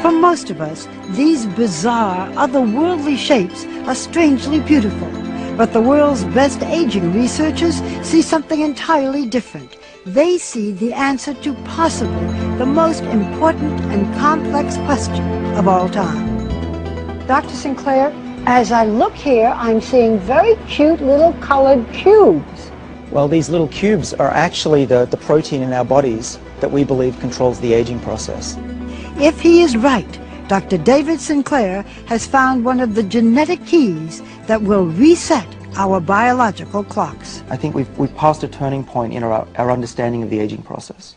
For most of us, these bizarre, otherworldly shapes are strangely beautiful. But the world's best aging researchers see something entirely different. They see the answer to possibly the most important and complex question of all time. Dr. Sinclair, as I look here, I'm seeing very cute little colored cubes. Well, these little cubes are actually the protein in our bodies that we believe controls the aging process. If he is right, Dr. David Sinclair has found one of the genetic keys that will reset our biological clocks. I think we've passed a turning point in our understanding of the aging process.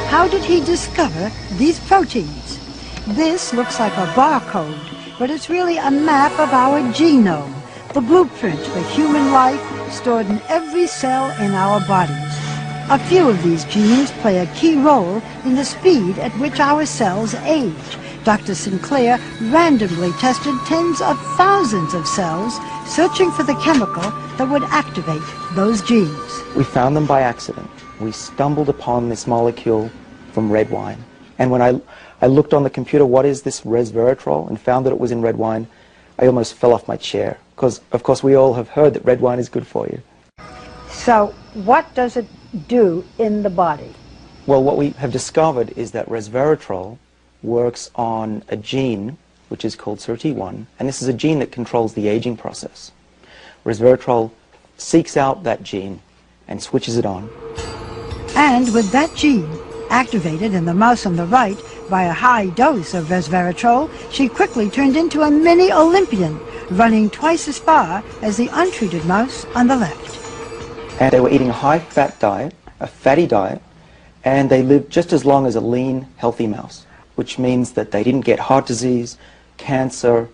How did he discover these proteins? This looks like a barcode, but it's really a map of our genome, the blueprint for human life stored in every cell in our bodies. A few of these genes play a key role in the speed at which our cells age. Dr. Sinclair randomly tested tens of thousands of cells, searching for the chemical that would activate those genes. We found them by accident. We stumbled upon this molecule from red wine. And when I looked on the computer, what is this resveratrol, and found that it was in red wine, I almost fell off my chair. Because, of course, we all have heard that red wine is good for you. So, what does it do in the body? Well, what we have discovered is that resveratrol works on a gene which is called SIRT1, and this is a gene that controls the aging process. Resveratrol seeks out that gene and switches it on. And with that gene activated in the mouse on the right by a high dose of resveratrol, she quickly turned into a mini Olympian, running twice as far as the untreated mouse on the left. And they were eating a high-fat diet, a fatty diet, and they lived just as long as a lean, healthy mouse, which means that they didn't get heart disease, cancer,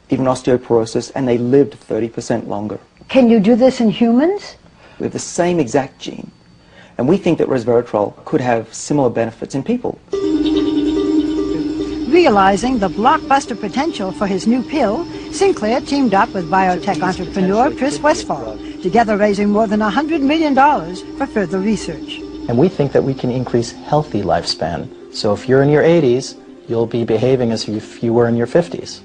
even osteoporosis, and they lived 30% longer. Can you do this in humans? We have the same exact gene, and we think that resveratrol could have similar benefits in people. Realizing the blockbuster potential for his new pill, Sinclair teamed up with biotech entrepreneur Chris Westphal, together raising more than $100 million for further research. And we think that we can increase healthy lifespan. So if you're in your 80s, you'll be behaving as if you were in your 50s.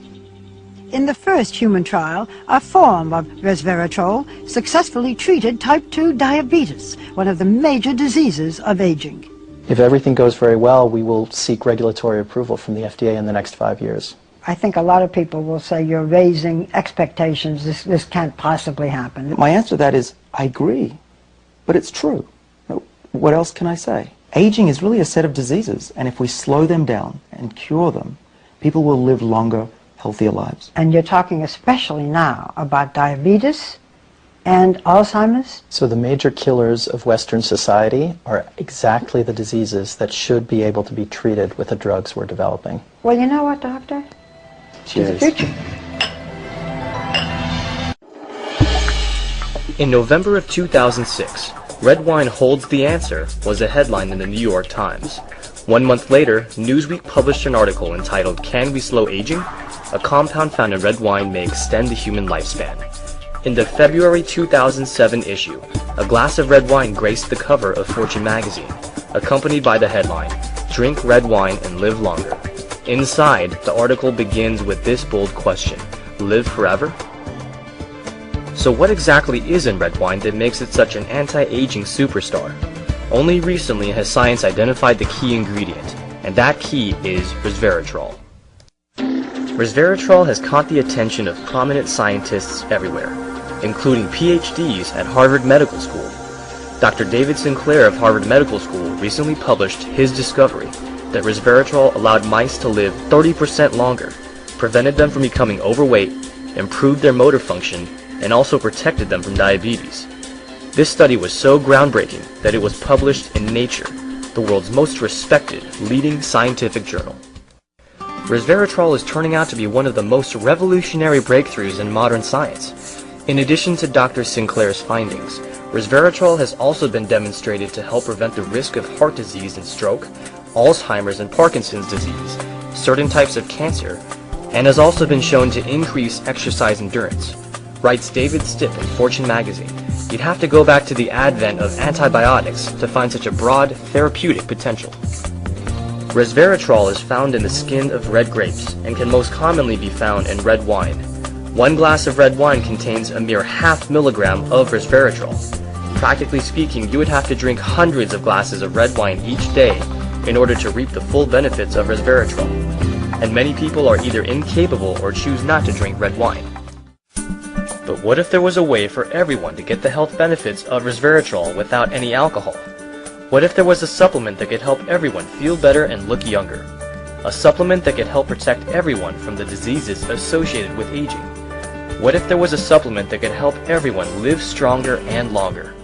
In the first human trial, a form of resveratrol successfully treated type 2 diabetes, one of the major diseases of aging. If everything goes very well, we will seek regulatory approval from the FDA in the next 5 years. I think a lot of people will say you're raising expectations. This can't possibly happen. My answer to that is, I agree, but it's true. What else can I say? Aging is really a set of diseases, and if we slow them down and cure them, people will live longer, healthier lives. And you're talking especially now about diabetes and Alzheimer's? So the major killers of Western society are exactly the diseases that should be able to be treated with the drugs we're developing. Well, you know what, Doctor? Cheers. To the future. In November of 2006, "Red wine holds the answer" was a headline in the New York Times. 1 month later, Newsweek published an article entitled "Can We Slow Aging? A compound found in red wine may extend the human lifespan." In the February 2007 issue, a glass of red wine graced the cover of Fortune magazine, accompanied by the headline, "Drink red wine and live longer." Inside, the article begins with this bold question: live forever? So what exactly is in red wine that makes it such an anti-aging superstar? Only recently has science identified the key ingredient, and that key is resveratrol. Resveratrol has caught the attention of prominent scientists everywhere, including PhDs at Harvard Medical School. Dr. David Sinclair of Harvard Medical School recently published his discovery that resveratrol allowed mice to live 30% longer, prevented them from becoming overweight, improved their motor function, and also protected them from diabetes. This study was so groundbreaking that it was published in Nature, the world's most respected leading scientific journal. Resveratrol is turning out to be one of the most revolutionary breakthroughs in modern science. In addition to Dr. Sinclair's findings, resveratrol has also been demonstrated to help prevent the risk of heart disease and stroke, Alzheimer's and Parkinson's disease, certain types of cancer, and has also been shown to increase exercise endurance. Writes David Stipp in Fortune magazine, "You'd have to go back to the advent of antibiotics to find such a broad therapeutic potential." Resveratrol is found in the skin of red grapes and can most commonly be found in red wine. 1 glass of red wine contains a mere ½ milligram of resveratrol. Practically speaking, you would have to drink hundreds of glasses of red wine each day in order to reap the full benefits of resveratrol. And many people are either incapable or choose not to drink red wine. But what if there was a way for everyone to get the health benefits of resveratrol without any alcohol? What if there was a supplement that could help everyone feel better and look younger? A supplement that could help protect everyone from the diseases associated with aging? What if there was a supplement that could help everyone live stronger and longer?